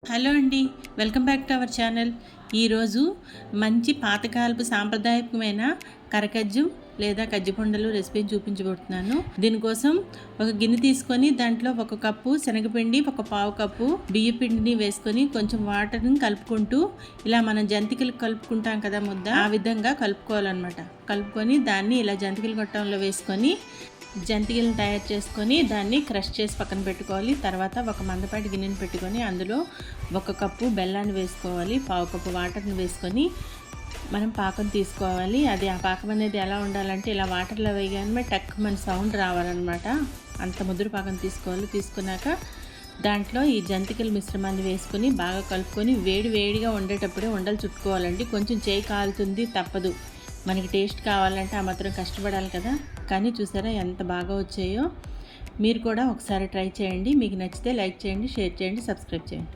Hello అండి, welcome back to our channel. ఈరోజు మంచి పాతకాలపు సాంప్రదాయకమైన కరకజ్జం లేదా కజ్జిపుండలు రెసిపీని చూపించబోతున్నాను. దీనికోసం ఒక గిన్నె తీసుకొని దాంట్లో 1 కప్పు శనగపిండి, 1 కప్పు బియ్య పిండిని వేసుకొని కొంచెం వాటర్ని కలుపుకుంటూ ఇలా మనం జంతికలు కలుపుకుంటాం కదా ముద్ద, ఆ విధంగా కలుపుకోవాలన్నమాట. కలుపుకొని దాన్ని ఇలా జంతికలు గొట్టంలో వేసుకొని జంతికలను తయారు చేసుకొని దాన్ని క్రష్ చేసి పక్కన పెట్టుకోవాలి. తర్వాత ఒక మందపాటి గిన్నెని పెట్టుకొని అందులో 1 కప్పు బెల్లాన్ని వేసుకోవాలి, 1/2 కప్పు వాటర్ని వేసుకొని మనం పాకం తీసుకోవాలి. అది ఆ పాకం అనేది ఎలా ఉండాలంటే ఇలా వాటర్లో వేయగానే టక్ మన సౌండ్ రావాలన్నమాట. అంత ముదురు పాకం తీసుకోవాలి. తీసుకున్నాక దాంట్లో ఈ జంతికల మిశ్రమాన్ని వేసుకొని బాగా కలుపుకొని వేడిగా ఉండేటప్పుడే ఉండలు చుట్టుకోవాలండి. కొంచెం చేయి కాలుతుంది, తప్పదు. మనకి టేస్ట్ కావాలంటే ఆ మాత్రం కష్టపడాలి కదా. కానీ చూసారా ఎంత బాగా వచ్చాయో. మీరు కూడా ఒకసారి ట్రై చేయండి. మీకు నచ్చితే లైక్ చేయండి, షేర్ చేయండి, సబ్స్క్రైబ్ చేయండి.